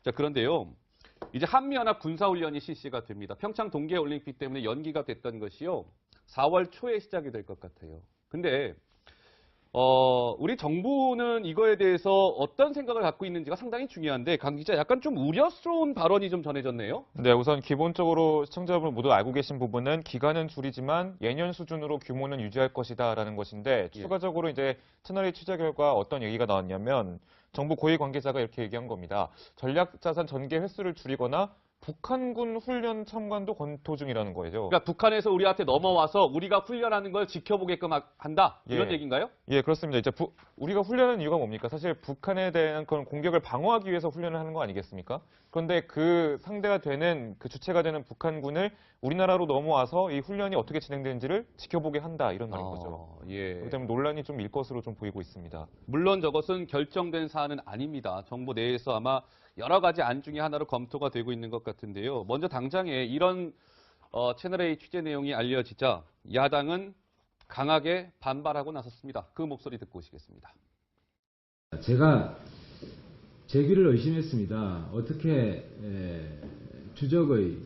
자, 그런데요. 이제 한미연합 군사훈련이 실시가 됩니다. 평창 동계올림픽 때문에 연기가 됐던 것이요. 4월 초에 시작이 될 것 같아요. 근데 우리 정부는 이거에 대해서 어떤 생각을 갖고 있는지가 상당히 중요한데 강 기자 약간 좀 우려스러운 발언이 좀 전해졌네요. 네, 우선 기본적으로 시청자분 모두 알고 계신 부분은 기간은 줄이지만 예년 수준으로 규모는 유지할 것이다라는 것인데 추가적으로 이제 채널A 취재 결과 어떤 얘기가 나왔냐면 정부 고위 관계자가 이렇게 얘기한 겁니다. 전략자산 전개 횟수를 줄이거나 북한군 훈련 참관도 검토 중이라는 거죠. 그러니까 북한에서 우리한테 넘어와서 우리가 훈련하는 걸 지켜보게끔 한다 이런 얘기인가요? 예, 그렇습니다. 이제 우리가 훈련하는 이유가 뭡니까? 사실 북한에 대한 그런 공격을 방어하기 위해서 훈련을 하는 거 아니겠습니까? 그런데 그 상대가 되는 그 주체가 되는 북한군을 우리나라로 넘어와서 이 훈련이 어떻게 진행되는지를 지켜보게 한다 이런 말인 거죠. 예. 그렇기 때문에 논란이 좀 일 것으로 좀 보이고 있습니다. 물론 저것은 결정된 사안은 아닙니다. 정부 내에서 아마 여러 가지 안 중에 하나로 검토가 되고 있는 것 같은데요. 먼저 당장에 이런 채널A 취재 내용이 알려지자 야당은 강하게 반발하고 나섰습니다. 그 목소리 듣고 오시겠습니다. 제가 제 귀를 의심했습니다. 어떻게 주적의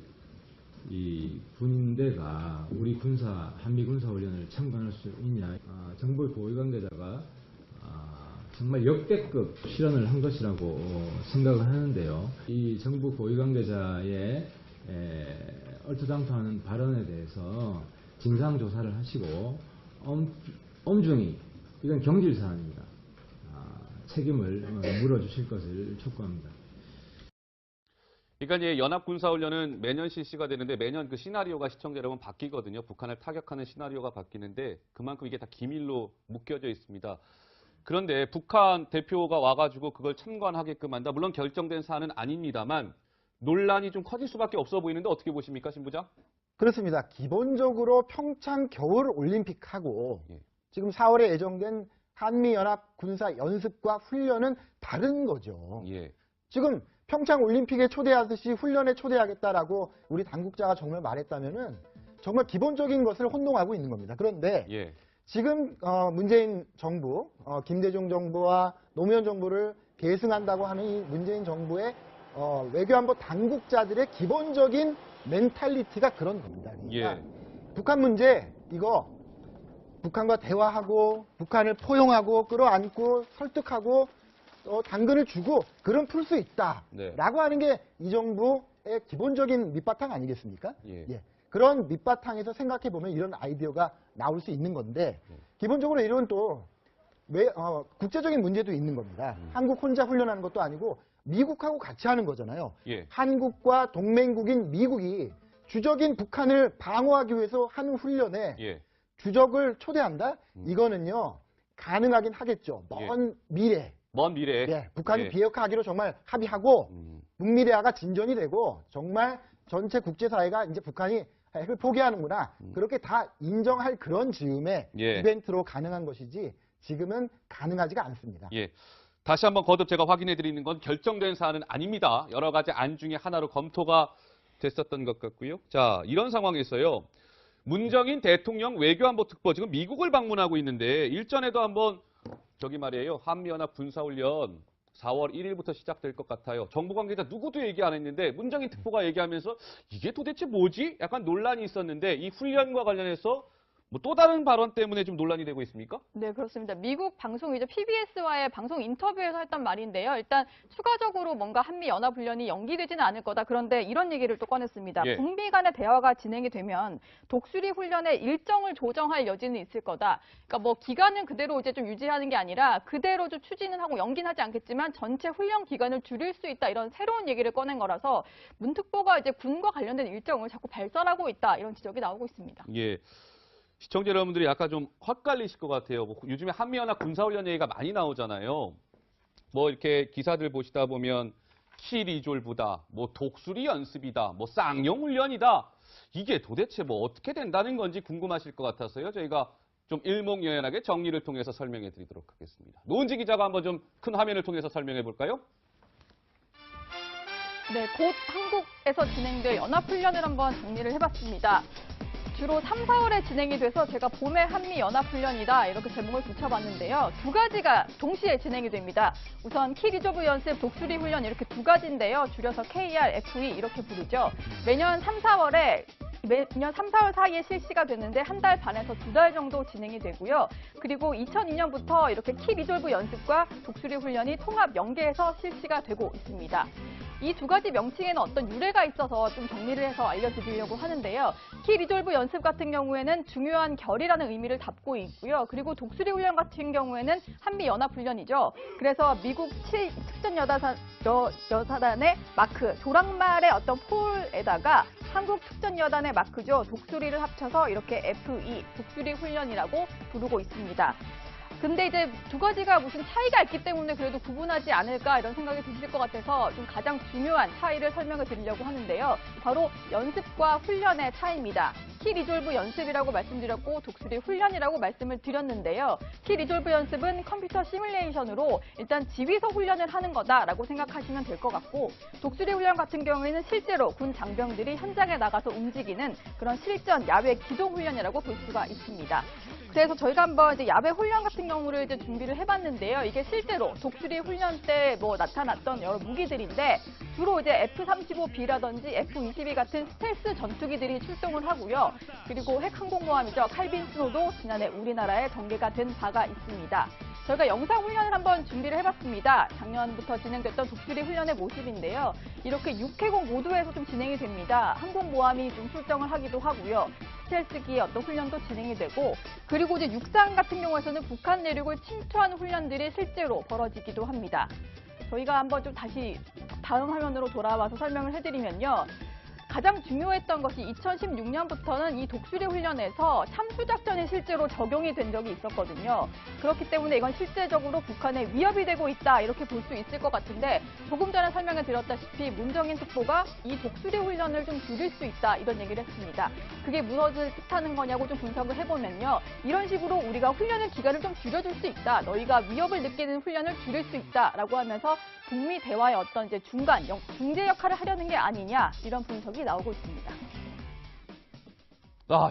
이 군대가 우리 한미 군사훈련을 참관할 수 있냐. 정부의 고위 관계자가 정말 역대급 실언을 한 것이라고 생각을 하는데요. 이 정부 고위 관계자의 얼토당토하는 발언에 대해서 진상조사를 하시고 엄중히 이건 경질 사안입니다. 책임을 물어주실 것을 촉구합니다. 그러니까 이제 연합군사훈련은 매년 실시가 되는데 매년 그 시나리오가 시청자 여러분 바뀌거든요. 북한을 타격하는 시나리오가 바뀌는데 그만큼 이게 다 기밀로 묶여져 있습니다. 그런데 북한 대표가 와가지고 그걸 참관하게끔 한다. 물론 결정된 사안은 아닙니다만 논란이 좀 커질 수밖에 없어 보이는데 어떻게 보십니까, 신 부장? 그렇습니다. 기본적으로 평창 겨울올림픽하고 지금 4월에 예정된 한미연합 군사연습과 훈련은 다른 거죠. 지금 평창 올림픽에 초대하듯이 훈련에 초대하겠다라고 우리 당국자가 정말 말했다면은 정말 기본적인 것을 혼동하고 있는 겁니다. 그런데 지금 문재인 정부, 김대중 정부와 노무현 정부를 계승한다고 하는 이 문재인 정부의 외교안보 당국자들의 기본적인 멘탈리티가 그런 겁니다. 그러니까 북한 문제 이거 북한과 대화하고 북한을 포용하고 끌어안고 설득하고 당근을 주고 그럼 풀 수 있다라고 하는 게 이 정부의 기본적인 밑바탕 아니겠습니까? 그런 밑바탕에서 생각해 보면 이런 아이디어가 나올 수 있는 건데 기본적으로 이런 또 국제적인 문제도 있는 겁니다. 한국 혼자 훈련하는 것도 아니고 미국하고 같이 하는 거잖아요. 한국과 동맹국인 미국이 주적인 북한을 방어하기 위해서 하는 훈련에 주적을 초대한다? 이거는요 가능하긴 하겠죠. 먼 미래. 북한이 비핵화하기로 정말 합의하고 북미대화가 진전이 되고 정말 전체 국제사회가 이제 북한이 핵을 포기하는구나. 그렇게 다 인정할 그런 즈음의 이벤트로 가능한 것이지 지금은 가능하지가 않습니다. 다시 한번 거듭 제가 확인해 드리는 건 결정된 사안은 아닙니다. 여러 가지 안 중에 하나로 검토가 됐었던 것 같고요. 자, 이런 상황에서요. 문정인 대통령 외교안보 특보 지금 미국을 방문하고 있는데 일전에도 한번 저기 말이에요. 한미연합 군사훈련 4월 1일부터 시작될 것 같아요. 정부 관계자 누구도 얘기 안 했는데 문정인 특보가 얘기하면서 이게 도대체 뭐지? 약간 논란이 있었는데 이 훈련과 관련해서 뭐 또 다른 발언 때문에 좀 논란이 되고 있습니까? 네, 그렇습니다. 미국 방송이죠. PBS와의 방송 인터뷰에서 했던 말인데요. 일단 추가적으로 뭔가 한미연합훈련이 연기되지는 않을 거다. 그런데 이런 얘기를 또 꺼냈습니다. 북미 간의 대화가 진행이 되면 독수리 훈련의 일정을 조정할 여지는 있을 거다. 그러니까 뭐 기간은 그대로 이제 좀 유지하는 게 아니라 그대로 좀 추진은 하고 연기는 하지 않겠지만 전체 훈련 기간을 줄일 수 있다. 이런 새로운 얘기를 꺼낸 거라서 문 특보가 이제 군과 관련된 일정을 자꾸 발설하고 있다. 이런 지적이 나오고 있습니다. 시청자 여러분들이 약간 좀 헛갈리실 것 같아요. 요즘에 한미연합 군사훈련 얘기가 많이 나오잖아요. 뭐 이렇게 기사들 보시다 보면 키리졸부다, 뭐 독수리 연습이다, 뭐 쌍용 훈련이다. 이게 도대체 뭐 어떻게 된다는 건지 궁금하실 것 같아서요. 저희가 좀 일목요연하게 정리를 통해서 설명해 드리도록 하겠습니다. 노은지 기자가 한번 좀 큰 화면을 통해서 설명해 볼까요? 네, 곧 한국에서 진행될 연합훈련을 한번 정리를 해봤습니다. 주로 3, 4월에 진행이 돼서 제가 봄에 한미연합훈련이다 이렇게 제목을 붙여봤는데요. 두 가지가 동시에 진행이 됩니다. 우선 키 리저브 연습, 독수리 훈련 이렇게 두 가지인데요. 줄여서 KR, FE 이렇게 부르죠. 매년 3, 4월 사이에 실시가 되는데 한 달 반에서 2달 정도 진행이 되고요. 그리고 2002년부터 이렇게 키 리졸브 연습과 독수리 훈련이 통합 연계해서 실시가 되고 있습니다. 이 두 가지 명칭에는 어떤 유래가 있어서 좀 정리를 해서 알려드리려고 하는데요. 키 리졸브 연습 같은 경우에는 중요한 결이라는 의미를 담고 있고요. 그리고 독수리 훈련 같은 경우에는 한미연합훈련이죠. 그래서 미국 특전여사단의 마크, 조랑말의 어떤 폴에다가 한국 특전여단의 마크죠. 독수리를 합쳐서 이렇게 FE, 독수리 훈련이라고 부르고 있습니다. 근데 이제 두 가지가 무슨 차이가 있기 때문에 그래도 구분하지 않을까 이런 생각이 드실 것 같아서 좀 가장 중요한 차이를 설명을 드리려고 하는데요. 바로 연습과 훈련의 차이입니다. 키 리졸브 연습이라고 말씀드렸고 독수리 훈련이라고 말씀을 드렸는데요. 키 리졸브 연습은 컴퓨터 시뮬레이션으로 일단 지휘소 훈련을 하는 거다라고 생각하시면 될 것 같고 독수리 훈련 같은 경우에는 실제로 군 장병들이 현장에 나가서 움직이는 그런 실전 야외 기동 훈련이라고 볼 수가 있습니다. 그래서 저희가 한번 이제 야외 훈련 같은 경우를 이제 준비를 해봤는데요. 이게 실제로 독수리 훈련 때 나타났던 여러 무기들인데 주로 이제 F-35B라든지 F-22 같은 스텔스 전투기들이 출동을 하고요. 그리고 핵항공모함이죠. 칼빈 스노도 지난해 우리나라에 전개가 된 바가 있습니다. 저희가 영상 훈련을 한번 준비를 해봤습니다. 작년부터 진행됐던 독수리 훈련의 모습인데요. 이렇게 6회공 모두에서 좀 진행이 됩니다. 항공모함이 좀 출정을 하기도 하고요. 스텔스기의 어떤 훈련도 진행이 되고 그리고 이제 육상 같은 경우에서는 북한 내륙을 침투하는 훈련들이 실제로 벌어지기도 합니다. 저희가 한번 좀 다시 다음 화면으로 돌아와서 설명을 해드리면요. 가장 중요했던 것이 2016년부터는 이 독수리 훈련에서 참수작전이 실제로 적용이 된 적이 있었거든요. 그렇기 때문에 이건 실제적으로 북한에 위협이 되고 있다 이렇게 볼 수 있을 것 같은데 조금 전에 설명을 드렸다시피 문정인 특보가 이 독수리 훈련을 좀 줄일 수 있다 이런 얘기를 했습니다. 그게 무엇을 뜻하는 거냐고 좀 분석을 해보면요. 이런 식으로 우리가 훈련의 기간을 좀 줄여줄 수 있다. 너희가 위협을 느끼는 훈련을 줄일 수 있다라고 하면서 북미 대화의 어떤 이제 중재 역할을 하려는 게 아니냐 이런 분석이 나오고 있습니다.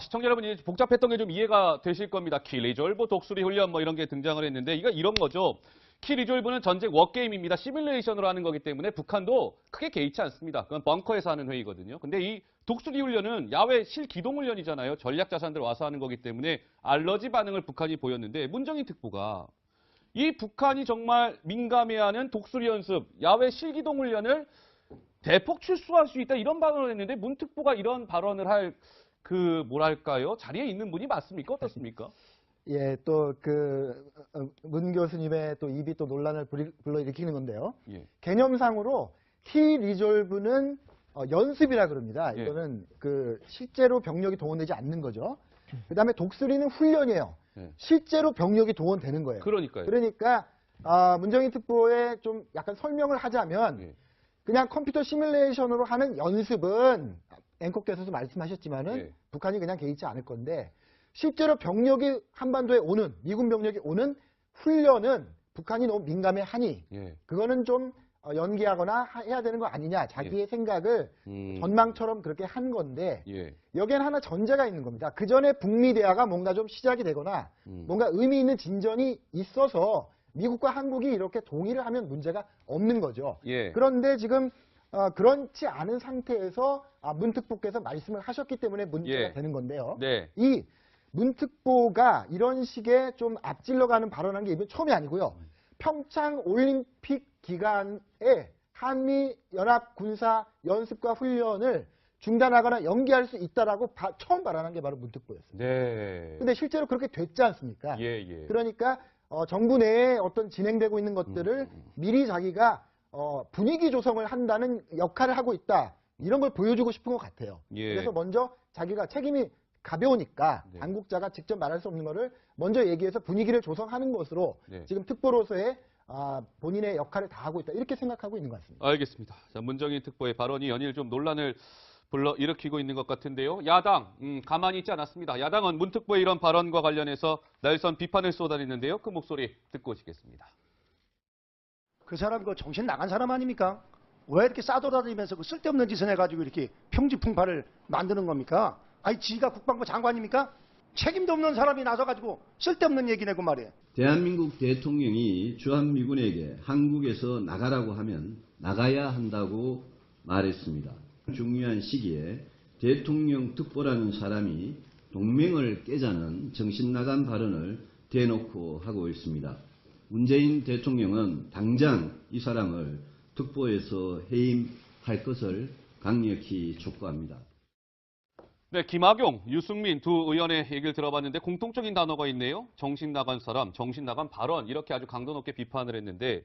시청자 여러분, 이제 복잡했던 게 좀 이해가 되실 겁니다. 키 리졸브, 독수리 훈련 이런 게 등장을 했는데 이런 거죠. 키 리졸브는 전쟁 워게임입니다. 시뮬레이션으로 하는 거기 때문에 북한도 크게 개의치 않습니다. 그건 벙커에서 하는 회의거든요. 근데 이 독수리 훈련은 야외 실기동 훈련이잖아요. 전략 자산들 와서 하는 거기 때문에 알러지 반응을 북한이 보였는데 문정인 특보가 이 북한이 정말 민감해하는 독수리 연습, 야외 실기동 훈련을 대폭 출소할 수 있다 이런 발언을 했는데 문 특보가 이런 발언을 할 뭐랄까요? 자리에 있는 분이 맞습니까? 어떻습니까? 예, 또 문 교수님의 또 입이 또 논란을 불러일으키는 건데요. 예. 개념상으로 키 리졸브는 연습이라 그럽니다. 예. 이거는 실제로 병력이 동원되지 않는 거죠. 그다음에 독수리는 훈련이에요. 예. 실제로 병력이 동원되는 거예요. 그러니까요. 그러니까 문정인 특보에 좀 약간 설명을 하자면 예. 그냥 컴퓨터 시뮬레이션으로 하는 연습은 앵커께서도 말씀하셨지만은 예. 북한이 그냥 개의치 않을 건데 실제로 병력이 한반도에 오는 미군 병력이 오는 훈련은 북한이 너무 민감해하니 예. 그거는 좀 연기하거나 해야 되는 거 아니냐 자기의 생각을 전망처럼 그렇게 한 건데 예. 여기에는 하나 전제가 있는 겁니다. 그 전에 북미 대화가 뭔가 좀 시작이 되거나 뭔가 의미 있는 진전이 있어서 미국과 한국이 이렇게 동의를 하면 문제가 없는 거죠. 예. 그런데 지금 그렇지 않은 상태에서 문 특보께서 말씀을 하셨기 때문에 문제가 예. 되는 건데요. 네. 이 문 특보가 이런 식의 좀 앞질러가는 발언한 게 이번 처음이 아니고요. 평창 올림픽 기간에 한미 연합 군사 연습과 훈련을 중단하거나 연기할 수 있다라고 처음 발언한 게 바로 문 특보였습니다. 네. 근데 실제로 그렇게 됐지 않습니까? 예, 예. 그러니까 정부 내에 어떤 진행되고 있는 것들을 미리 자기가 분위기 조성을 한다는 역할을 하고 있다. 이런 걸 보여주고 싶은 것 같아요. 예. 그래서 먼저 자기가 책임이 가벼우니까 네. 당국자가 직접 말할 수 없는 거를 먼저 얘기해서 분위기를 조성하는 것으로 네. 지금 특보로서의 본인의 역할을 다하고 있다. 이렇게 생각하고 있는 것 같습니다. 알겠습니다. 자, 문정인 특보의 발언이 연일 좀 논란을 불러일으키고 있는 것 같은데요. 야당 가만히 있지 않았습니다. 야당은 문 특보의 이런 발언과 관련해서 날선 비판을 쏟아냈는데요. 그 목소리 듣고 오시겠습니다. 그 사람 정신 나간 사람 아닙니까? 왜 이렇게 싸돌아다니면서 쓸데없는 짓을 해가지고 이렇게 평지풍파를 만드는 겁니까? 아니 지가 국방부 장관입니까? 책임도 없는 사람이 나서가지고 쓸데없는 얘기 내고 말이에요. 대한민국 대통령이 주한미군에게 한국에서 나가라고 하면 나가야 한다고 말했습니다. 중요한 시기에 대통령 특보라는 사람이 동맹을 깨자는 정신나간 발언을 대놓고 하고 있습니다. 문재인 대통령은 당장 이 사람을 특보에서 해임할 것을 강력히 촉구합니다. 네, 김학용, 유승민 두 의원의 얘기를 들어봤는데 공통적인 단어가 있네요. 정신 나간 사람, 정신 나간 발언 이렇게 아주 강도 높게 비판을 했는데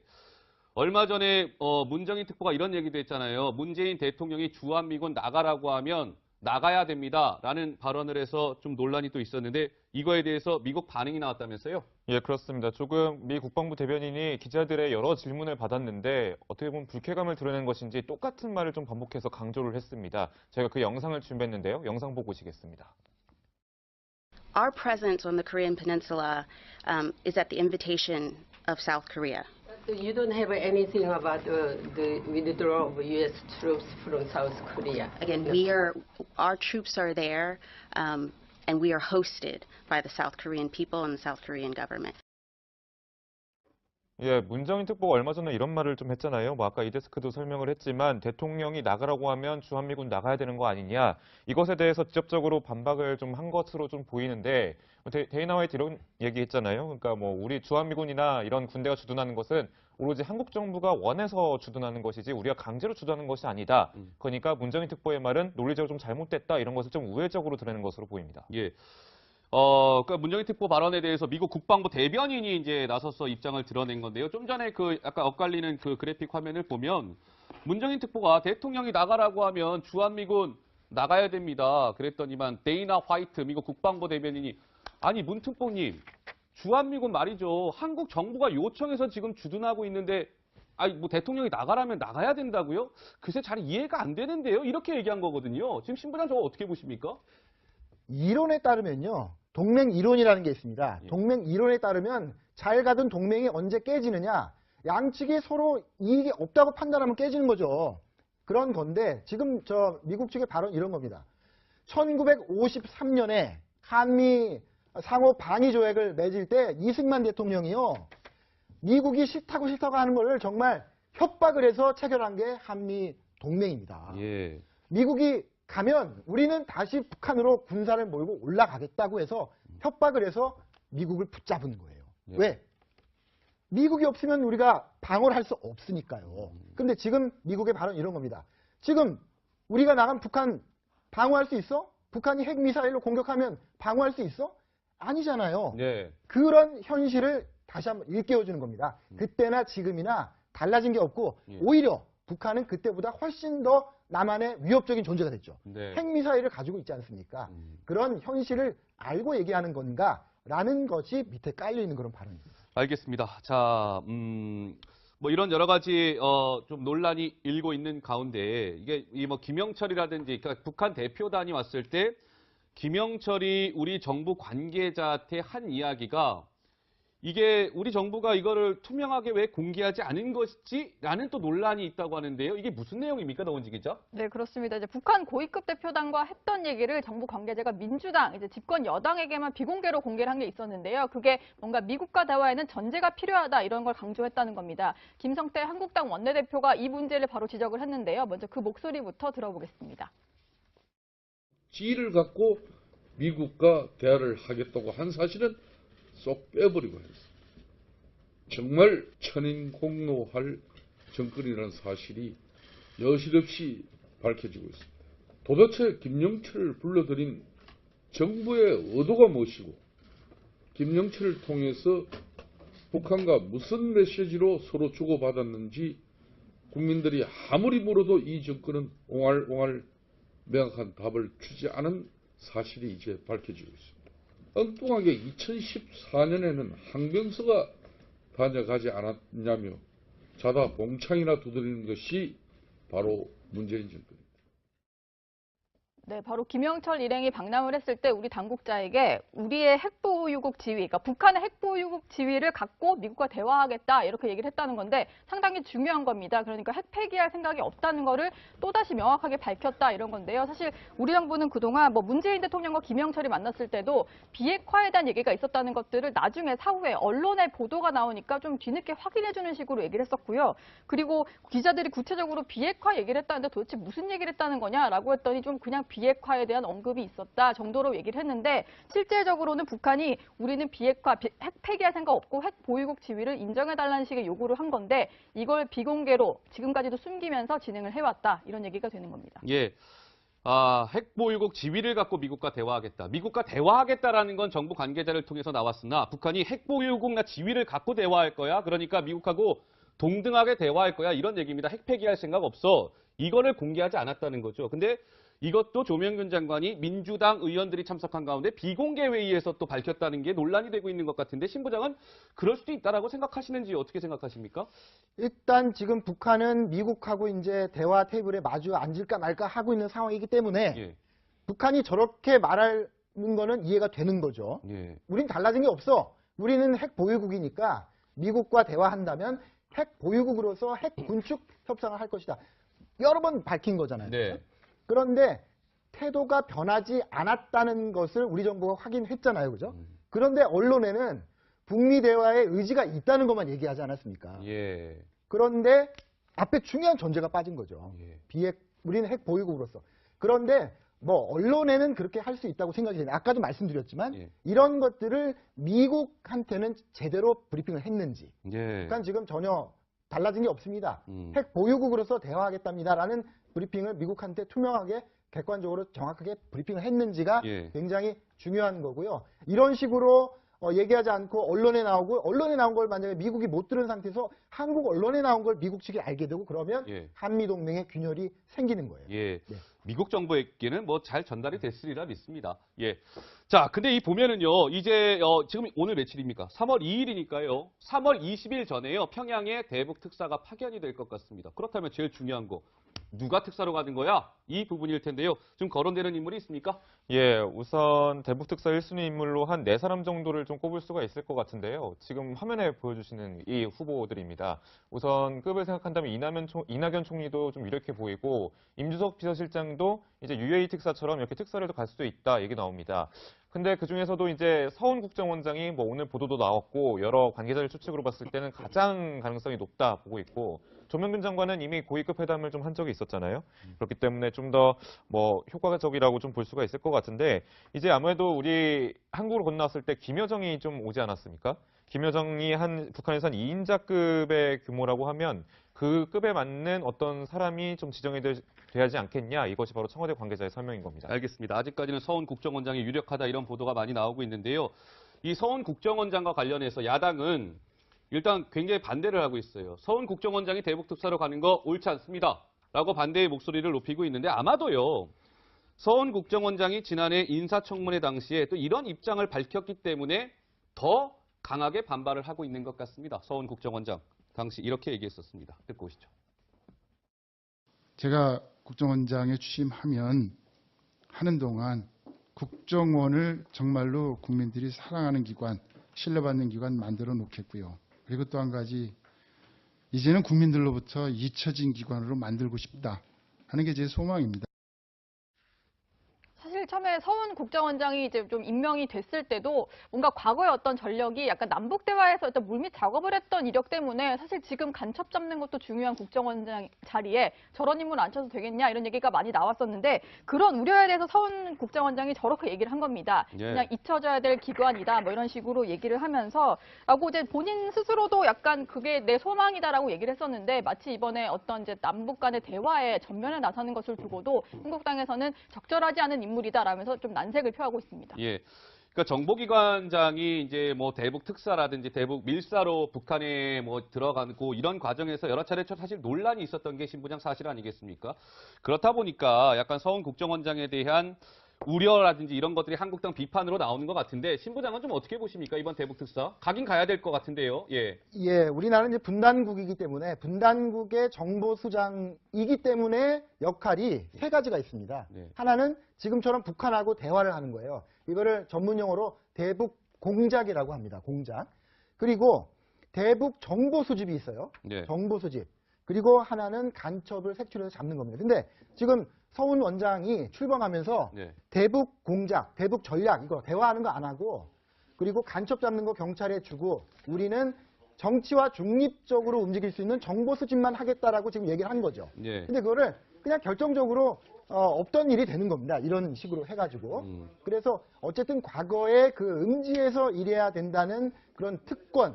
얼마 전에 문정인 특보가 이런 얘기도 했잖아요. 문재인 대통령이 주한미군 나가라고 하면 나가야 됩니다라는 발언을 해서 좀 논란이 또 있었는데 이거에 대해서 미국 반응이 나왔다면서요? 예, 그렇습니다. 조금 미 국방부 대변인이 기자들의 여러 질문을 받았는데 어떻게 보면 불쾌감을 드러낸 것인지 똑같은 말을 좀 반복해서 강조를 했습니다. 저희가 그 영상을 준비했는데요. 영상 보고 오시겠습니다. Our presence on the Korean Peninsula is at the invitation of South Korea. You don't have anything about the withdrawal of U.S. troops from South Korea. Again, our troops are there, and we are hosted by the South Korean people and the South Korean government. 예, 문정인 특보가 얼마 전에 이런 말을 좀 했잖아요. 뭐 아까 이데스크도 설명을 했지만 대통령이 나가라고 하면 주한미군 나가야 되는 거 아니냐. 이것에 대해서 직접적으로 반박을 좀 한 것으로 좀 보이는데 데이나 화이트 이런 얘기했잖아요. 그러니까 뭐 우리 주한미군이나 이런 군대가 주둔하는 것은 오로지 한국 정부가 원해서 주둔하는 것이지 우리가 강제로 주둔하는 것이 아니다. 그러니까 문정인 특보의 말은 논리적으로 좀 잘못됐다. 이런 것을 좀 우회적으로 드러내는 것으로 보입니다. 예. 그러니까 문정인 특보 발언에 대해서 미국 국방부 대변인이 이제 나서서 입장을 드러낸 건데요. 좀 전에 그 약간 엇갈리는 그 그래픽 화면을 보면 문정인 특보가 대통령이 나가라고 하면 주한미군 나가야 됩니다. 그랬더니만 데이나 화이트 미국 국방부 대변인이 아니 문 특보님 주한미군 말이죠. 한국 정부가 요청해서 지금 주둔하고 있는데 아니 뭐 대통령이 나가라면 나가야 된다고요? 글쎄 잘 이해가 안 되는데요. 이렇게 얘기한 거거든요. 지금 신부장 저거 어떻게 보십니까? 이론에 따르면요. 동맹 이론이라는 게 있습니다. 동맹 이론에 따르면 잘 가던 동맹이 언제 깨지느냐. 양측이 서로 이익이 없다고 판단하면 깨지는 거죠. 그런 건데 지금 저 미국 측의 발언 이런 겁니다. 1953년에 한미 상호 방위 조약을 맺을 때 이승만 대통령이요. 미국이 싫다고 하는 걸 정말 협박을 해서 체결한 게 한미 동맹입니다. 예. 미국이 가면 우리는 다시 북한으로 군사를 몰고 올라가겠다고 해서 협박을 해서 미국을 붙잡은 거예요. 예. 왜? 미국이 없으면 우리가 방어를 할 수 없으니까요. 근데 지금 미국의 발언 이런 겁니다. 지금 우리가 나가면 북한 방어할 수 있어? 북한이 핵미사일로 공격하면 방어할 수 있어? 아니잖아요. 네. 그런 현실을 다시 한번 일깨워주는 겁니다. 그때나 지금이나 달라진 게 없고 오히려 북한은 그때보다 훨씬 더 남한의 위협적인 존재가 됐죠. 네. 핵미사일을 가지고 있지 않습니까? 그런 현실을 알고 얘기하는 건가라는 것이 밑에 깔려있는 그런 발언입니다. 알겠습니다. 자, 뭐 이런 여러 가지 좀 논란이 일고 있는 가운데 이게 이 뭐 김영철이라든지 그러니까 북한 대표단이 왔을 때 김영철이 우리 정부 관계자한테 한 이야기가 이게 우리 정부가 이거를 투명하게 왜 공개하지 않은 것이지라는 또 논란이 있다고 하는데요. 이게 무슨 내용입니까, 노원지 기자? 네, 그렇습니다. 이제 북한 고위급 대표단과 했던 얘기를 정부 관계자가 민주당, 이제 집권 여당에게만 비공개로 공개를 한 게 있었는데요. 그게 뭔가 미국과 대화에는 전제가 필요하다 이런 걸 강조했다는 겁니다. 김성태 한국당 원내대표가 이 문제를 바로 지적을 했는데요. 먼저 그 목소리부터 들어보겠습니다. 지위를 갖고 미국과 대화를 하겠다고 한 사실은 쏙 빼버리고 했어. 정말 천인공노할 정권이라는 사실이 여실없이 밝혀지고 있습니다. 도대체 김영철을 불러들인 정부의 의도가 무엇이고 김영철을 통해서 북한과 무슨 메시지로 서로 주고받았는지 국민들이 아무리 물어도 이 정권은 옹알옹알 명확한 답을 주지 않은 사실이 이제 밝혀지고 있습니다. 엉뚱하게 2014년에는 항병서가 다녀가지 않았냐며 자다 봉창이나 두드리는 것이 바로 문재인 정권입니다. 네, 바로 김영철 일행이 방남을 했을 때 우리 당국자에게 우리의 핵보유국 지위, 그러니까 북한의 핵보유국 지위를 갖고 미국과 대화하겠다 이렇게 얘기를 했다는 건데 상당히 중요한 겁니다. 그러니까 핵 폐기할 생각이 없다는 거를 또다시 명확하게 밝혔다 이런 건데요. 사실 우리 정부는 그동안 뭐 문재인 대통령과 김영철이 만났을 때도 비핵화에 대한 얘기가 있었다는 것들을 나중에 사후에 언론에 보도가 나오니까 좀 뒤늦게 확인해주는 식으로 얘기를 했었고요. 그리고 기자들이 구체적으로 비핵화 얘기를 했다는데 도대체 무슨 얘기를 했다는 거냐라고 했더니 좀 그냥 비핵화에 대한 언급이 있었다 정도로 얘기를 했는데 실제적으로는 북한이 우리는 비핵화, 핵 폐기할 생각 없고 핵 보유국 지위를 인정해달라는 식의 요구를 한 건데 이걸 비공개로 지금까지도 숨기면서 진행을 해왔다 이런 얘기가 되는 겁니다. 예. 핵 보유국 지위를 갖고 미국과 대화하겠다. 미국과 대화하겠다라는 건 정부 관계자를 통해서 나왔으나 북한이 핵 보유국나 지위를 갖고 대화할 거야. 그러니까 미국하고 동등하게 대화할 거야. 이런 얘기입니다. 핵 폐기할 생각 없어. 이거를 공개하지 않았다는 거죠. 근데 이것도 조명균 장관이 민주당 의원들이 참석한 가운데 비공개 회의에서 또 밝혔다는 게 논란이 되고 있는 것 같은데 신 부장은 그럴 수도 있다라고 생각하시는지 어떻게 생각하십니까? 일단 지금 북한은 미국하고 이제 대화 테이블에 마주 앉을까 말까 하고 있는 상황이기 때문에 예. 북한이 저렇게 말하는 거는 이해가 되는 거죠. 예. 우린 달라진 게 없어. 우리는 핵 보유국이니까 미국과 대화한다면 핵 보유국으로서 핵 군축 협상을 할 것이다. 여러 번 밝힌 거잖아요. 네. 그런데 태도가 변하지 않았다는 것을 우리 정부가 확인했잖아요. 그죠? 그런데 언론에는 북미 대화에 의지가 있다는 것만 얘기하지 않았습니까? 예. 그런데 앞에 중요한 전제가 빠진 거죠. 예. 우리는 핵 보유국으로서. 그런데 뭐 언론에는 그렇게 할 수 있다고 생각이 되는데 아까도 말씀드렸지만 예. 이런 것들을 미국한테는 제대로 브리핑을 했는지. 예. 그러니까 지금 전혀 달라진 게 없습니다. 핵 보유국으로서 대화하겠답니다라는 브리핑을 미국한테 투명하게 객관적으로 정확하게 브리핑을 했는지가 예. 굉장히 중요한 거고요. 이런 식으로 얘기하지 않고 언론에 나오고 언론에 나온 걸 만약에 미국이 못 들은 상태에서 한국 언론에 나온 걸 미국 측이 알게 되고 그러면 예. 한미동맹의 균열이 생기는 거예요. 예. 네. 미국 정부에게는 뭐 잘 전달이 됐으리라 믿습니다. 예. 자, 근데 이 보면은요, 이제, 지금 오늘 며칠입니까? 3월 2일이니까요. 3월 20일 전에요. 평양에 대북 특사가 파견이 될 것 같습니다. 그렇다면 제일 중요한 거, 누가 특사로 가는 거야? 이 부분일 텐데요. 좀 거론되는 인물이 있습니까? 예, 우선 대북 특사 1순위 인물로 한 4사람 정도를 좀 꼽을 수가 있을 것 같은데요. 지금 화면에 보여주시는 이 후보들입니다. 우선 급을 생각한다면 이낙연 총리도 좀 유력해 보이고 임주석 비서실장도 이제 UAE 특사처럼 이렇게 특사를 갈 수도 있다 얘기 나옵니다. 근데 그 중에서도 이제 서훈 국정원장이 뭐 오늘 보도도 나왔고 여러 관계자들 추측으로 봤을 때는 가장 가능성이 높다 보고 있고 조명균 장관은 이미 고위급 회담을 좀 한 적이 있었잖아요. 그렇기 때문에 좀 더 뭐 효과적이라고 좀 볼 수가 있을 것 같은데 이제 아무래도 우리 한국으로 건너왔을 때 김여정이 좀 오지 않았습니까? 김여정이 북한에서 한 2인자급의 규모라고 하면 그 급에 맞는 어떤 사람이 좀 지정이 돼야지 않겠냐. 이것이 바로 청와대 관계자의 설명인 겁니다. 알겠습니다. 아직까지는 서훈 국정원장이 유력하다 이런 보도가 많이 나오고 있는데요. 이 서훈 국정원장과 관련해서 야당은 일단 굉장히 반대를 하고 있어요. 서훈 국정원장이 대북 특사로 가는 거 옳지 않습니다. 라고 반대의 목소리를 높이고 있는데 아마도요. 서훈 국정원장이 지난해 인사청문회 당시에 또 이런 입장을 밝혔기 때문에 더 강하게 반발을 하고 있는 것 같습니다. 서훈 국정원장 당시 이렇게 얘기했었습니다. 듣고 오시죠. 제가 국정원장에 취임하면 하는 동안 국정원을 정말로 국민들이 사랑하는 기관, 신뢰받는 기관 만들어 놓겠고요. 그리고 또 한 가지 이제는 국민들로부터 잊혀진 기관으로 만들고 싶다 하는 게 제 소망입니다. 사실 처음에 서훈 국정원장이 이제 좀 임명이 됐을 때도 뭔가 과거의 어떤 전력이 약간 남북 대화에서 어떤 물밑 작업을 했던 이력 때문에 사실 지금 간첩 잡는 것도 중요한 국정원장 자리에 저런 인물 앉혀도 되겠냐 이런 얘기가 많이 나왔었는데 그런 우려에 대해서 서훈 국정원장이 저렇게 얘기를 한 겁니다. 예. 그냥 잊혀져야 될 기관이다 뭐 이런 식으로 얘기를 하면서 라고 이제 본인 스스로도 약간 그게 내 소망이다라고 얘기를 했었는데 마치 이번에 어떤 이제 남북 간의 대화에 전면에 나서는 것을 두고도 한국당에서는 적절하지 않은 인물이다라면서 좀 난색을 표하고 있습니다. 예. 그러니까 정보기관장이 이제 뭐 대북 특사라든지 대북 밀사로 북한에 뭐 들어가고 이런 과정에서 여러 차례 사실 논란이 있었던 게 신부장 사실 아니겠습니까? 그렇다 보니까 약간 서훈 국정원장에 대한 우려라든지 이런 것들이 한국당 비판으로 나오는 것 같은데 신부장은 좀 어떻게 보십니까? 이번 대북 특사 가긴 가야 될 것 같은데요. 예. 예, 우리나라는 이제 분단국이기 때문에 분단국의 정보수장이기 때문에 역할이 세 가지가 있습니다. 네. 하나는 지금처럼 북한하고 대화를 하는 거예요. 이거를 전문용어로 대북 공작이라고 합니다. 공작. 그리고 대북 정보 수집이 있어요. 네. 정보 수집. 그리고 하나는 간첩을 색출해서 잡는 겁니다. 근데 지금 서훈 원장이 출범하면서 네. 대북 공작, 대북 전략 이거 대화하는 거 안 하고 그리고 간첩 잡는 거 경찰에 주고 우리는 정치와 중립적으로 움직일 수 있는 정보 수집만 하겠다라고 지금 얘기를 한 거죠. 네. 근데 그거를 그냥 결정적으로 없던 일이 되는 겁니다. 이런 식으로 해가지고. 그래서 어쨌든 과거에 그 음지에서 일해야 된다는 그런 특권을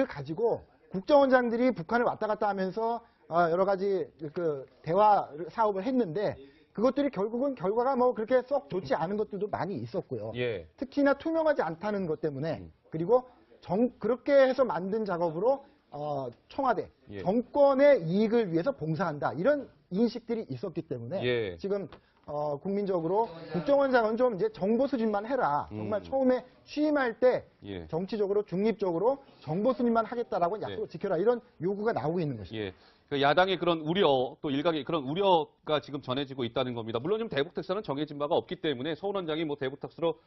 가지고 국정원장들이 북한을 왔다 갔다 하면서 여러 가지 그 대화 사업을 했는데 그것들이 결국은 결과가 뭐 그렇게 썩 좋지 않은 것들도 많이 있었고요. 예. 특히나 투명하지 않다는 것 때문에 그리고 그렇게 해서 만든 작업으로 청와대 예. 정권의 이익을 위해서 봉사한다 이런 인식들이 있었기 때문에 예. 지금 국민적으로 국정원장은 좀 이제 정보 수집만 해라. 정말 처음에 취임할 때 예. 정치적으로 중립적으로 정보 수집만 하겠다라고 약속을 지켜라 이런 요구가 나오고 있는 것이죠. 예. 그 야당의 그런 우려, 또 일각의 그런 우려가 지금 전해지고 있다는 겁니다. 물론 지금 대북 특사는 정해진 바가 없기 때문에 서훈 원장이 뭐 대북 특사로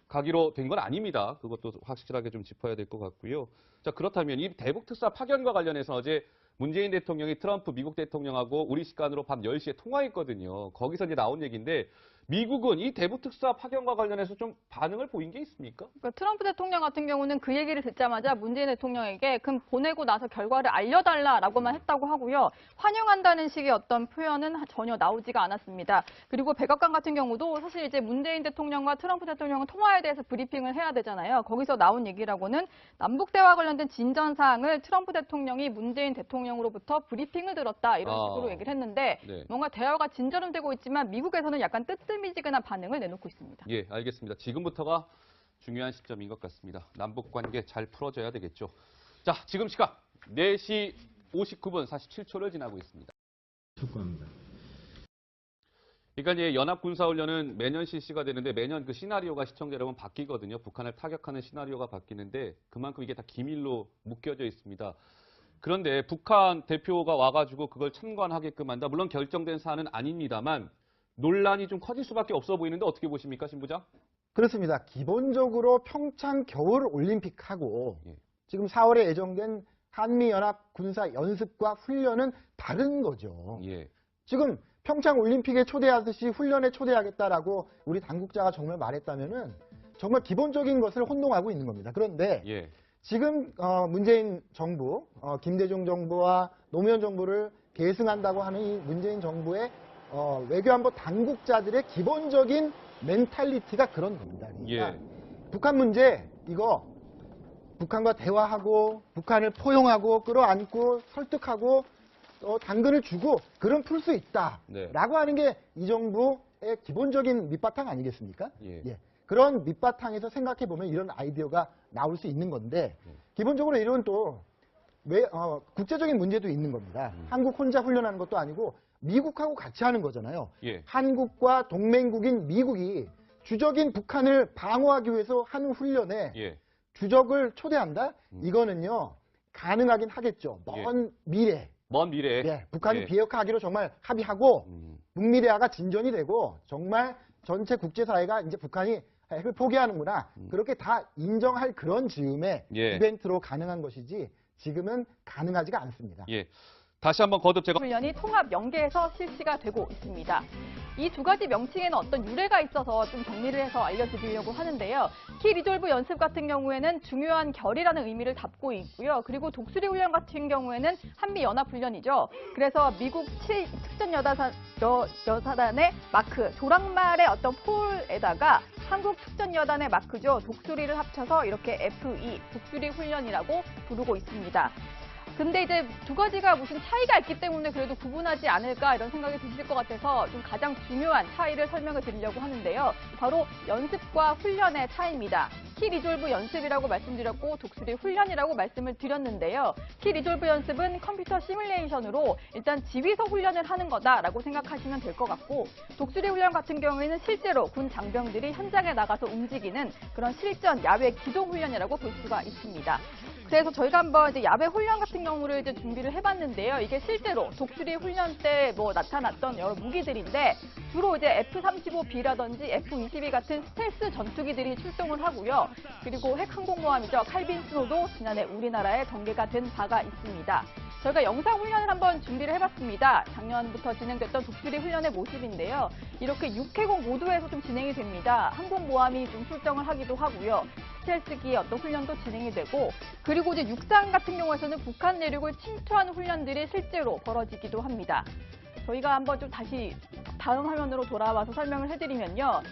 가기로 된 건 아닙니다. 그것도 확실하게 좀 짚어야 될 것 같고요. 자, 그렇다면 이 대북 특사 파견과 관련해서 어제 문재인 대통령이 트럼프 미국 대통령하고 우리 시간으로 밤 10시에 통화했거든요. 거기서 이제 나온 얘기인데 미국은 이 대북 특사 파견과 관련해서 좀 반응을 보인 게 있습니까? 그러니까 트럼프 대통령 같은 경우는 그 얘기를 듣자마자 문재인 대통령에게 그럼 보내고 나서 결과를 알려달라라고만 했다고 하고요. 환영한다는 식의 어떤 표현은 전혀 나오지가 않았습니다. 그리고 백악관 같은 경우도 사실 이제 문재인 대통령과 트럼프 대통령은 통화에 대해서 브리핑을 해야 되잖아요. 거기서 나온 얘기라고는 남북 대화 관련된 진전 사항을 트럼프 대통령이 문재인 대통령으로부터 브리핑을 들었다 이런 식으로 얘기를 했는데 네. 뭔가 대화가 진전은 되고 있지만 미국에서는 약간 뜨뜻미지근한 반응을 내놓고 있습니다. 예, 알겠습니다. 지금부터가 중요한 시점인 것 같습니다. 남북 관계 잘 풀어줘야 되겠죠. 자, 지금 시각 4시 59분 47초를 지나고 있습니다. 촉구합니다. 그러니까 이제 연합군사훈련은 매년 실시가 되는데 매년 그 시나리오가 시청자 여러분 바뀌거든요. 북한을 타격하는 시나리오가 바뀌는데 그만큼 이게 다 기밀로 묶여져 있습니다. 그런데 북한 대표가 와가지고 그걸 참관하게끔 한다. 물론 결정된 사안은 아닙니다만 논란이 좀 커질 수밖에 없어 보이는데 어떻게 보십니까, 신부장? 그렇습니다. 기본적으로 평창 겨울올림픽하고 지금 4월에 예정된 한미연합 군사 연습과 훈련은 다른 거죠. 예. 지금 평창 올림픽에 초대하듯이 훈련에 초대하겠다라고 우리 당국자가 정말 말했다면은 정말 기본적인 것을 혼동하고 있는 겁니다. 그런데 예. 지금 문재인 정부, 김대중 정부와 노무현 정부를 계승한다고 하는 이 문재인 정부의 외교안보 당국자들의 기본적인 멘탈리티가 그런 겁니다. 그러니까 예. 북한 문제 이거 북한과 대화하고 북한을 포용하고 끌어안고 설득하고 당근을 주고 그럼 풀 수 있다라고 네. 하는 게 이 정부의 기본적인 밑바탕 아니겠습니까? 예. 예. 그런 밑바탕에서 생각해 보면 이런 아이디어가 나올 수 있는 건데 기본적으로 이런 또 국제적인 문제도 있는 겁니다. 한국 혼자 훈련하는 것도 아니고 미국하고 같이 하는 거잖아요. 예. 한국과 동맹국인 미국이 주적인 북한을 방어하기 위해서 하는 훈련에 예. 주적을 초대한다? 이거는요 가능하긴 하겠죠. 먼 미래. 먼 미래에. 예, 북한이 예. 비핵화하기로 정말 합의하고 북미대화가 진전이 되고 정말 전체 국제사회가 이제 북한이 핵을 포기하는구나. 그렇게 다 인정할 그런 즈음의 예. 이벤트로 가능한 것이지 지금은 가능하지가 않습니다. 예. 다시 한번 거듭 제가 훈련이 통합 연계에서 실시가 되고 있습니다. 이 두 가지 명칭에는 어떤 유래가 있어서 좀 정리를 해서 알려드리려고 하는데요. 키 리졸브 연습 같은 경우에는 중요한 결이라는 의미를 담고 있고요. 그리고 독수리 훈련 같은 경우에는 한미 연합 훈련이죠. 그래서 미국 7특전 여사단의 마크, 조랑말의 어떤 폴에다가 한국 특전 여단의 마크죠. 독수리를 합쳐서 이렇게 FE, 독수리 훈련이라고 부르고 있습니다. 근데 이제 두 가지가 무슨 차이가 있기 때문에 그래도 구분하지 않을까 이런 생각이 드실 것 같아서 좀 가장 중요한 차이를 설명을 드리려고 하는데요. 바로 연습과 훈련의 차이입니다. 키 리졸브 연습이라고 말씀드렸고 독수리 훈련이라고 말씀을 드렸는데요. 키 리졸브 연습은 컴퓨터 시뮬레이션으로 일단 지휘서 훈련을 하는 거다라고 생각하시면 될 것 같고 독수리 훈련 같은 경우에는 실제로 군 장병들이 현장에 나가서 움직이는 그런 실전 야외 기동 훈련이라고 볼 수가 있습니다. 그래서 저희가 한번 이제 야외 훈련 같은 경우를 이제 준비를 해봤는데요. 이게 실제로 독수리 훈련 때 뭐 나타났던 여러 무기들인데 주로 이제 F-35B라든지 F-22 같은 스텔스 전투기들이 출동을 하고요. 그리고 핵 항공모함이죠. 칼빈 스노도 지난해 우리나라에 전개가 된 바가 있습니다. 저희가 영상 훈련을 한번 준비를 해봤습니다. 작년부터 진행됐던 독수리 훈련의 모습인데요. 이렇게 6회공 모두에서 좀 진행이 됩니다. 항공모함이 좀 출정을 하기도 하고요. 스텔스기의 어떤 훈련도 진행이 되고 그리고 이제 육상 같은 경우에서는 북한 내륙을 침투하는 훈련들이 실제로 벌어지기도 합니다. 저희가 한번 좀 다시 다음 화면으로 돌아와서 설명을 해드리면요.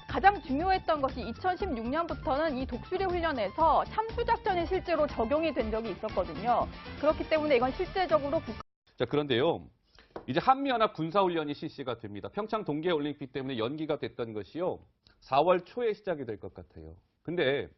가장 중요했던 것이 2016년부터는 이 독수리 훈련에서 참수작전이 실제로 적용이 된 적이 있었거든요. 그렇기 때문에 이건 실제적으로 자, 그런데요. 이제 한미연합 군사훈련이 실시가 됩니다. 평창 동계올림픽 때문에 연기가 됐던 것이요. 4월 초에 시작이 될 것 같아요. 근데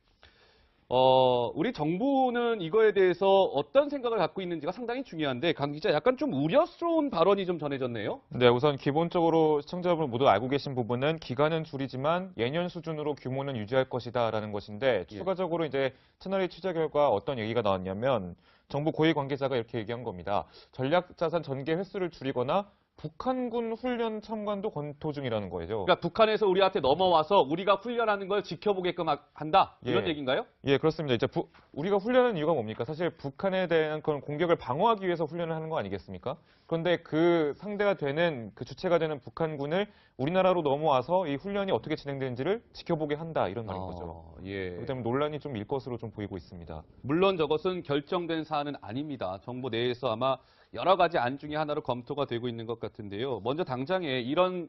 우리 정부는 이거에 대해서 어떤 생각을 갖고 있는지가 상당히 중요한데 강 기자 약간 좀 우려스러운 발언이 좀 전해졌네요. 네, 우선 기본적으로 시청자분들 모두 알고 계신 부분은 기간은 줄이지만 예년 수준으로 규모는 유지할 것이다라는 것인데 추가적으로 이제 채널A 취재 결과 어떤 얘기가 나왔냐면 정부 고위 관계자가 이렇게 얘기한 겁니다. 전략자산 전개 횟수를 줄이거나 북한군 훈련 참관도 검토 중이라는 거죠. 그러니까 북한에서 우리한테 넘어와서 우리가 훈련하는 걸 지켜보게끔 한다 이런 얘기인가요? 예, 그렇습니다. 이제 우리가 훈련하는 이유가 뭡니까? 사실 북한에 대한 그런 공격을 방어하기 위해서 훈련을 하는 거 아니겠습니까? 그런데 그 상대가 되는 그 주체가 되는 북한군을 우리나라로 넘어와서 이 훈련이 어떻게 진행되는지를 지켜보게 한다 이런 말인 거죠. 예. 그렇기 때문에 논란이 좀 일 것으로 좀 보이고 있습니다. 물론 저것은 결정된 사안은 아닙니다. 정부 내에서 아마 여러 가지 안 중에 하나로 검토가 되고 있는 것 같은데요. 먼저 당장에 이런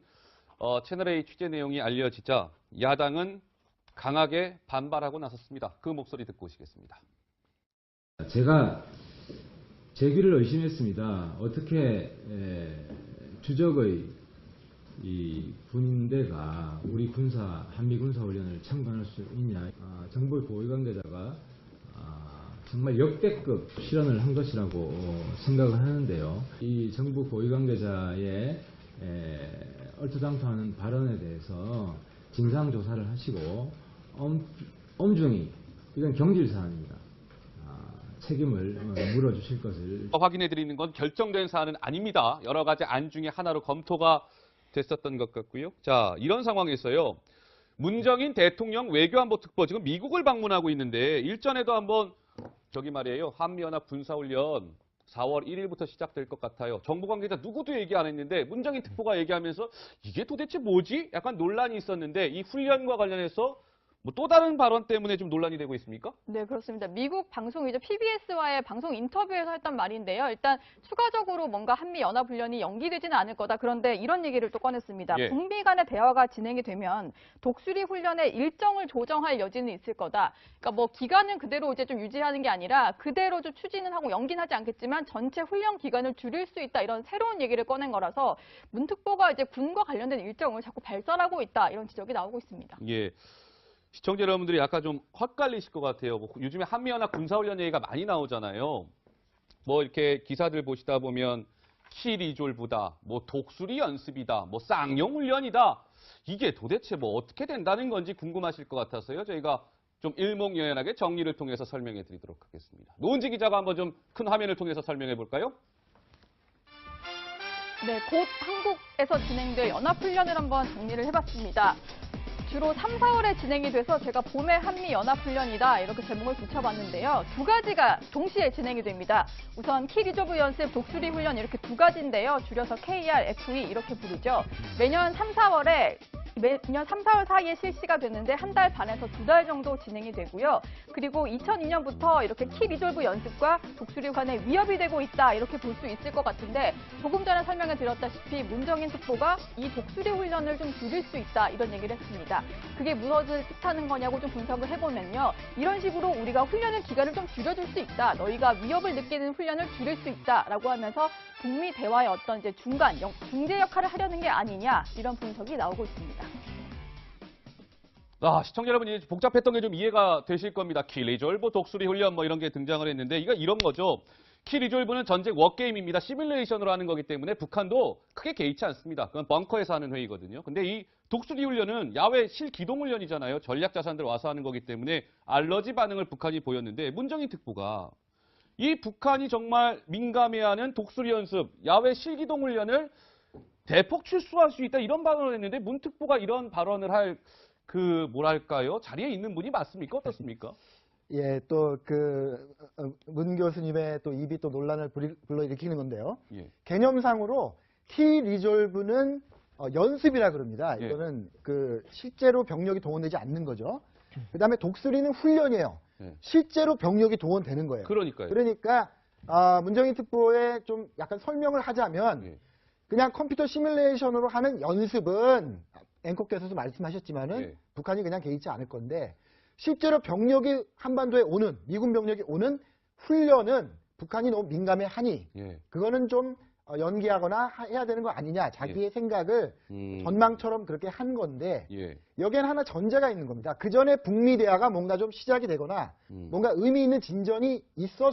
채널A 취재 내용이 알려지자 야당은 강하게 반발하고 나섰습니다. 그 목소리 듣고 오시겠습니다. 제가 제 귀를 의심했습니다. 어떻게 주적의 이 군대가 우리 한미 군사훈련을 참관할 수 있냐. 정부의 고위 관계자가 정말 역대급 실언을 한 것이라고 생각을 하는데요. 이 정부 고위 관계자의 얼토당토하는 발언에 대해서 진상조사를 하시고 엄중히 이건 경질 사안입니다. 책임을 물어주실 것을 확인해드리는 건 결정된 사안은 아닙니다. 여러 가지 안 중에 하나로 검토가 됐었던 것 같고요. 자, 이런 상황에서요. 문정인 대통령 외교안보 특보 지금 미국을 방문하고 있는데 일전에도 한번 저기 말이에요. 한미연합 군사훈련 4월 1일부터 시작될 것 같아요. 정부 관계자 누구도 얘기 안 했는데 문정인 특보가 얘기하면서 이게 도대체 뭐지? 약간 논란이 있었는데 이 훈련과 관련해서 뭐 또 다른 발언 때문에 좀 논란이 되고 있습니까? 네, 그렇습니다. 미국 방송이죠. PBS와의 방송 인터뷰에서 했던 말인데요. 일단 추가적으로 뭔가 한미연합훈련이 연기되지는 않을 거다. 그런데 이런 얘기를 또 꺼냈습니다. 북미 간의 대화가 진행이 되면 독수리 훈련의 일정을 조정할 여지는 있을 거다. 그러니까 뭐 기간은 그대로 이제 좀 유지하는 게 아니라 그대로 좀 추진은 하고 연기는 하지 않겠지만 전체 훈련 기간을 줄일 수 있다. 이런 새로운 얘기를 꺼낸 거라서 문 특보가 이제 군과 관련된 일정을 자꾸 발설하고 있다. 이런 지적이 나오고 있습니다. 예. 시청자 여러분들이 약간 좀 헛갈리실 것 같아요. 뭐 요즘에 한미연합 군사훈련 얘기가 많이 나오잖아요. 뭐 이렇게 기사들 보시다 보면 키 리졸브다, 뭐 독수리 연습이다, 뭐 쌍용 훈련이다. 이게 도대체 뭐 어떻게 된다는 건지 궁금하실 것 같아서요. 저희가 좀 일목요연하게 정리를 통해서 설명해 드리도록 하겠습니다. 노은지 기자가 한번 좀 큰 화면을 통해서 설명해 볼까요? 네, 곧 한국에서 진행될 연합훈련을 한번 정리를 해봤습니다. 주로 3, 4월에 진행이 돼서 제가 봄에 한미연합훈련이다 이렇게 제목을 붙여봤는데요. 두 가지가 동시에 진행이 됩니다. 우선 키 리졸브 연습, 독수리 훈련 이렇게 두 가지인데요. 줄여서 KR, FE 이렇게 부르죠. 매년 3, 4월에 매년 3, 4월 사이에 실시가 되는데 한 달 반에서 2달 정도 진행이 되고요. 그리고 2002년부터 이렇게 키 리졸브 연습과 독수리관에 위협이 되고 있다 이렇게 볼 수 있을 것 같은데 조금 전에 설명을 드렸다시피 문정인 특보가 이 독수리 훈련을 좀 줄일 수 있다 이런 얘기를 했습니다. 그게 무엇을 뜻하는 거냐고 좀 분석을 해보면요. 이런 식으로 우리가 훈련의 기간을 좀 줄여줄 수 있다. 너희가 위협을 느끼는 훈련을 줄일 수 있다라고 하면서 북미 대화의 어떤 이제 중재 역할을 하려는 게 아니냐 이런 분석이 나오고 있습니다. 시청자 여러분, 이제 복잡했던 게 좀 이해가 되실 겁니다. 키 리졸브, 독수리 훈련 뭐 이런 게 등장을 했는데 이런 거죠. 키 리졸브는 전쟁 워게임입니다. 시뮬레이션으로 하는 거기 때문에 북한도 크게 개의치 않습니다. 그건 벙커에서 하는 회의거든요. 근데 이 독수리 훈련은 야외 실기동 훈련이잖아요. 전략 자산들 와서 하는 거기 때문에 알러지 반응을 북한이 보였는데 문정인 특보가 이 북한이 정말 민감해하는 독수리 연습, 야외 실기동 훈련을 대폭 출소할 수 있다 이런 발언을 했는데 문 특보가 이런 발언을 할 뭐랄까요? 자리에 있는 분이 맞습니까? 어떻습니까? 예, 또 문 교수님의 또 입이 또 논란을 불러일으키는 건데요. 예. 개념상으로 키 리졸브는 연습이라 그럽니다. 예. 이거는 실제로 병력이 동원되지 않는 거죠. 그다음에 독수리는 훈련이에요. 예. 실제로 병력이 동원되는 거예요. 그러니까요. 그러니까 문정인 특보에 좀 약간 설명을 하자면 예. 그냥 컴퓨터 시뮬레이션으로 하는 연습은 앵커께서도 말씀하셨지만은 예. 북한이 그냥 개의치 않을 건데 실제로 병력이 한반도에 오는 미군 병력이 오는 훈련은 북한이 너무 민감해하니 예. 그거는 좀 연기하거나 해야 되는 거 아니냐 자기의 생각을 전망처럼 그렇게 한 건데 예. 여기에는 하나 전제가 있는 겁니다. 그 전에 북미 대화가 뭔가 좀 시작이 되거나 뭔가 의미 있는 진전이 있어서